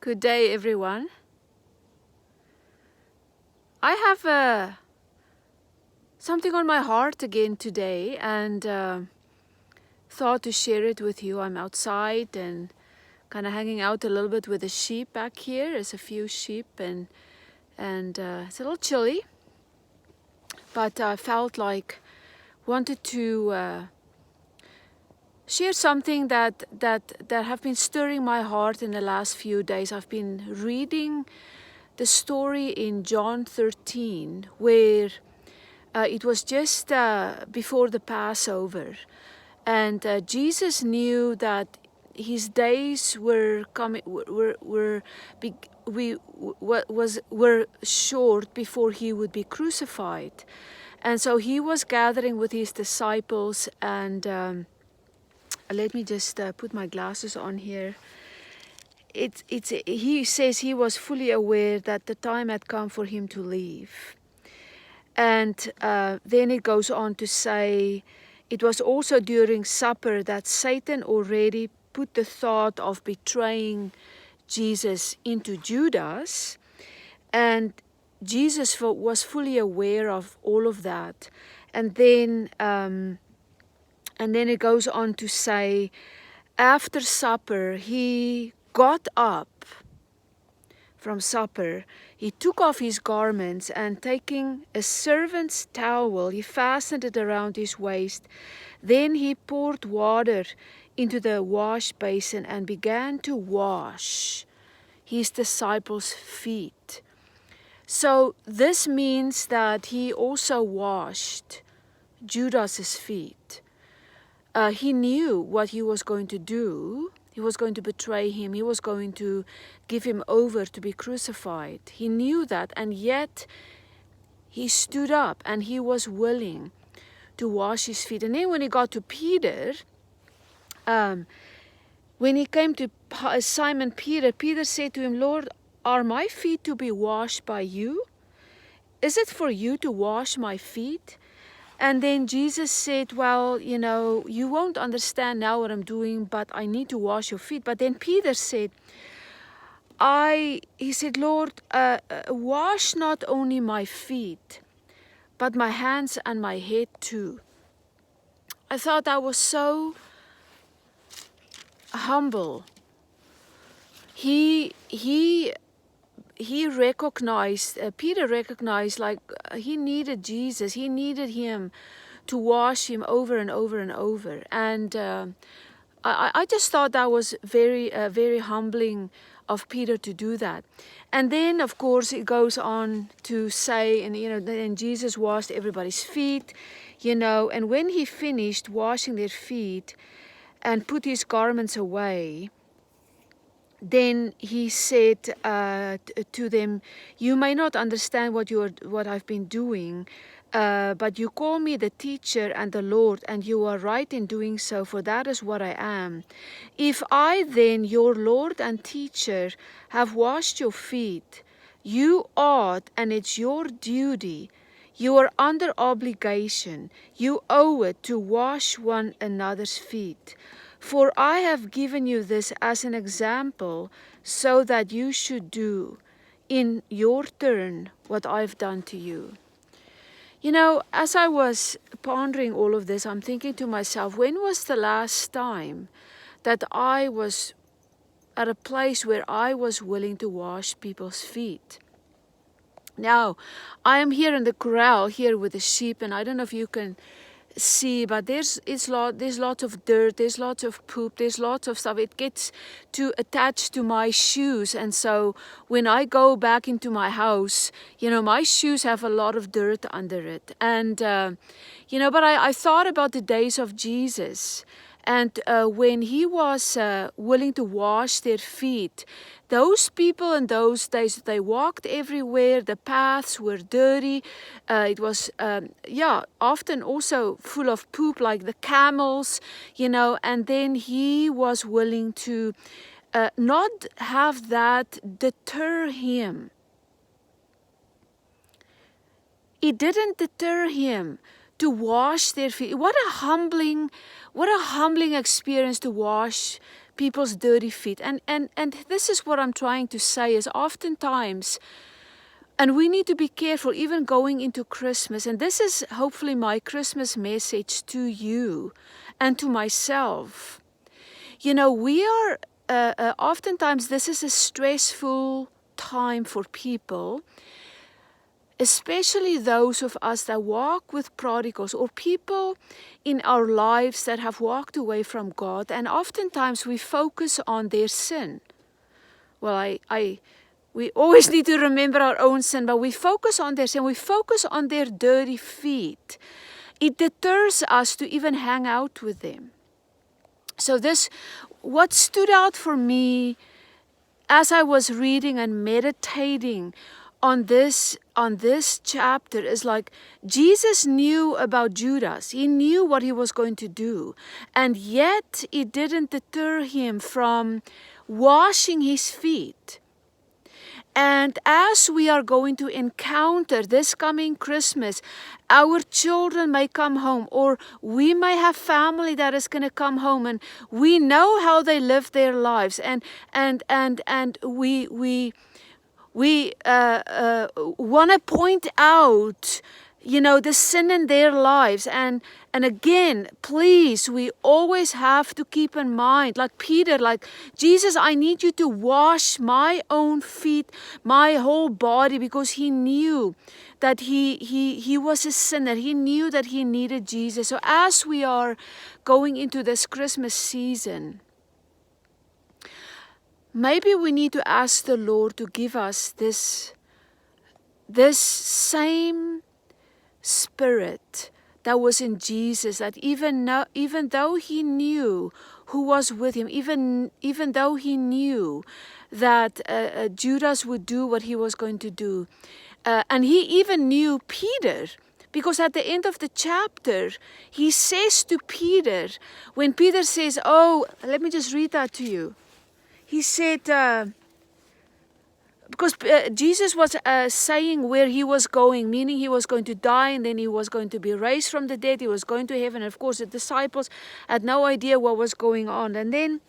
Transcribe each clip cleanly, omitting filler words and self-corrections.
Good day, everyone. I have something on my heart again today, and thought to share it with you. I'm outside and kind of hanging out a little bit with the sheep back here. There's a few sheep, and it's a little chilly, but I felt like wanted to share something that have been stirring my heart in the last few days. I've been reading the story in John 13, where it was just before the Passover, and Jesus knew that his days were coming, were short before he would be crucified, and so he was gathering with his disciples. And let me just put my glasses on here. He says he was fully aware that the time had come for him to leave. And then it goes on to say, it was also during supper that Satan already put the thought of betraying Jesus into Judas. And Jesus was fully aware of all of that. And then it goes on to say, after supper, he got up from supper. He took off his garments, and taking a servant's towel, he fastened it around his waist. Then he poured water into the wash basin and began to wash his disciples' feet. So this means that he also washed Judas's feet. He knew what he was going to do. He was going to betray him. He was going to give him over to be crucified. He knew that, and yet he stood up and he was willing to wash his feet. And then when he got to Peter, when he came to Simon Peter, Peter said to him, "Lord, are my feet to be washed by you? Is it for you to wash my feet?" And then Jesus said, "Well, you won't understand now what I'm doing, but I need to wash your feet." But then Peter said, he said, "Lord, wash not only my feet, but my hands and my head too." I thought that was so humble. Peter recognized, he needed Jesus. He needed him to wash him over and over and over. And I just thought that was very humbling of Peter to do that. And then, of course, it goes on to say, and then Jesus washed everybody's feet, and when he finished washing their feet and put his garments away, then he said to them, "You may not understand what I've been doing, but you call me the teacher and the Lord, and you are right in doing so, for that is what I am. If I then, your Lord and teacher, have washed your feet, you ought, and it's your duty. You are under obligation. You owe it to wash one another's feet. For I have given you this as an example, so that you should do in your turn what I've done to you." As I was pondering all of this, I'm thinking to myself, when was the last time that I was at a place where I was willing to wash people's feet? Now, I am here in the corral here with the sheep, and I don't know if you can see, but there's lots of dirt, there's lots of poop, there's lots of stuff. It gets to attach to my shoes, and so when I go back into my house, my shoes have a lot of dirt under it. And but I thought about the days of Jesus, and when he was willing to wash their feet. Those people in those days, they walked everywhere. The paths were dirty. It was, often also full of poop, like the camels, and then he was willing to not have that deter him. It didn't deter him to wash their feet. What a humbling experience to wash people's dirty feet. And this is what I'm trying to say is oftentimes, and we need to be careful even going into Christmas. And this is hopefully my Christmas message to you and to myself. You know, we are, oftentimes this is a stressful time for people, especially those of us that walk with prodigals or people in our lives that have walked away from God. And oftentimes we focus on their sin. Well, we always need to remember our own sin, but we focus on their sin. We focus on their dirty feet. It deters us to even hang out with them. So what stood out for me as I was reading and meditating on this chapter is like Jesus knew about Judas. He knew what he was going to do. And yet it didn't deter him from washing his feet. And as we are going to encounter this coming Christmas, our children may come home, or we may have family that is going to come home, and we know how they live their lives, and we want to point out, you know, the sin in their lives. And again, please, we always have to keep in mind, like Peter, like Jesus, I need you to wash my own feet, my whole body, because he knew that he was a sinner. He knew that he needed Jesus. So as we are going into this Christmas season, maybe we need to ask the Lord to give us this same spirit that was in Jesus, that even though he knew who was with him, even though he knew that Judas would do what he was going to do, and he even knew Peter, because at the end of the chapter, he says to Peter, when Peter says, oh, let me just read that to you. He said, because Jesus was saying where he was going, meaning he was going to die and then he was going to be raised from the dead, he was going to heaven. And of course, the disciples had no idea what was going on. And then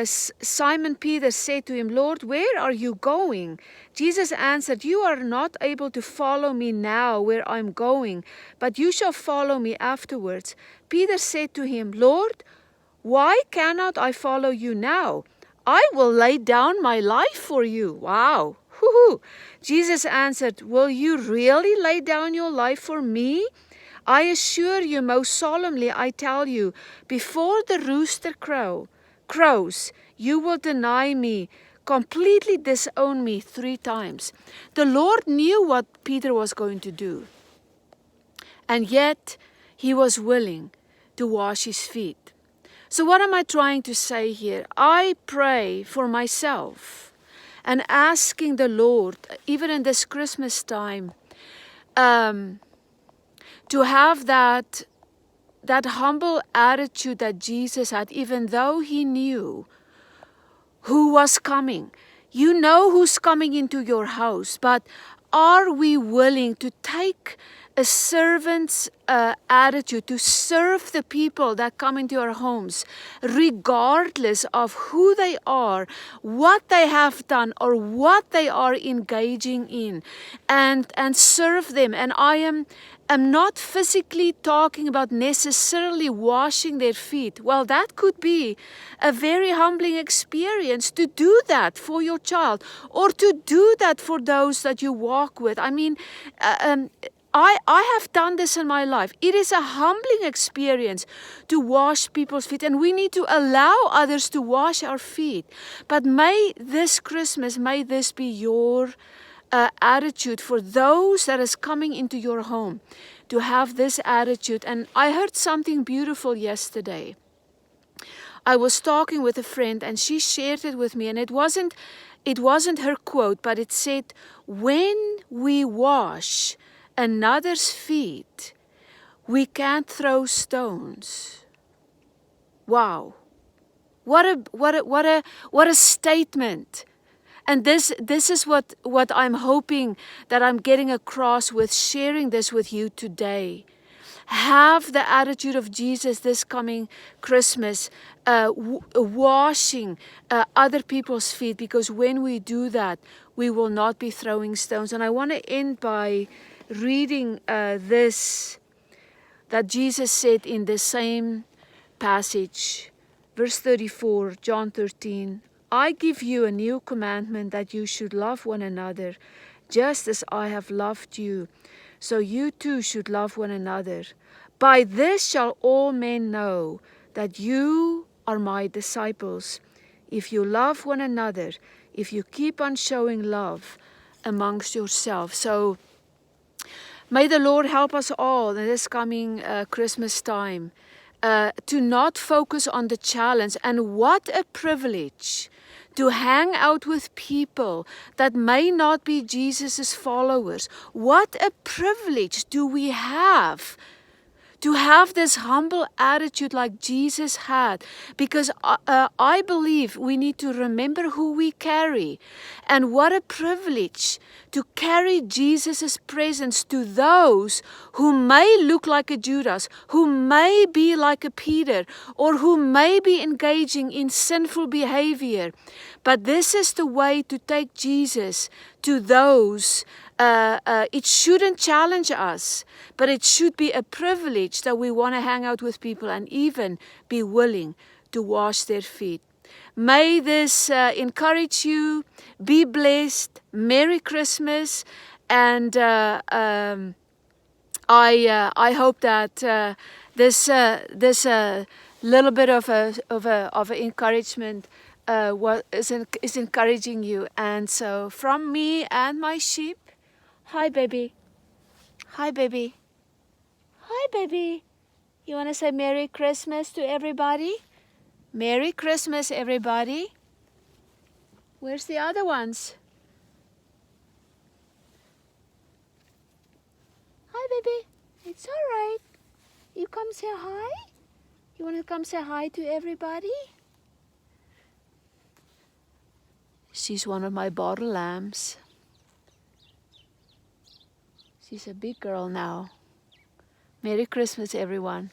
Simon Peter said to him, Lord, where are you going? Jesus answered, you are not able to follow me now where I'm going, but you shall follow me afterwards. Peter said to him, Lord, why cannot I follow you now? I will lay down my life for you. Wow. Woo-hoo. Jesus answered, will you really lay down your life for me? I assure you, most solemnly, I tell you, before the rooster crows, you will deny me, completely disown me 3 times. The Lord knew what Peter was going to do. And yet, he was willing to wash his feet. So what am I trying to say here? I pray for myself and asking the Lord, even in this Christmas time, to have that humble attitude that Jesus had, even though he knew who was coming. You know who's coming into your house, but are we willing to take a servant's attitude to serve the people that come into our homes, regardless of who they are, what they have done, or what they are engaging in, and serve them. And I am not physically talking about necessarily washing their feet. Well, that could be a very humbling experience to do that for your child, or to do that for those that you walk with. I mean, I have done this in my life. It is a humbling experience to wash people's feet, and we need to allow others to wash our feet. But may this Christmas, may this be your attitude for those that is coming into your home, to have this attitude. And I heard something beautiful yesterday. I was talking with a friend and she shared it with me, and it wasn't her quote, but it said, when we wash another's feet, we can't throw stones. Wow. What a statement. And this is what I'm hoping that I'm getting across with sharing this with you today. Have the attitude of Jesus this coming Christmas, washing other people's feet, because when we do that, we will not be throwing stones. And I want to end by reading this that Jesus said in the same passage, verse 34, John 13. I give you a new commandment, that you should love one another, just as I have loved you. So you too should love one another. By this shall all men know that you are my disciples, if you love one another, if you keep on showing love amongst yourselves. So may the Lord help us all in this coming Christmas time to not focus on the challenge. And what a privilege to hang out with people that may not be Jesus' followers. What a privilege do we have to have this humble attitude like Jesus had, because I believe we need to remember who we carry. And what a privilege to carry Jesus' presence to those who may look like a Judas, who may be like a Peter, or who may be engaging in sinful behavior. But this is the way to take Jesus to those. It shouldn't challenge us, but it should be a privilege that we want to hang out with people and even be willing to wash their feet. May this encourage you. Be blessed. Merry Christmas. And I hope that this little bit of encouragement is encouraging you. And so from me and my sheep, hi, baby. Hi, baby. Hi, baby. You want to say Merry Christmas to everybody? Merry Christmas, everybody. Where's the other ones? Hi, baby. It's all right. You come say hi? You want to come say hi to everybody? She's one of my bottle lambs. She's a big girl now. Merry Christmas, everyone.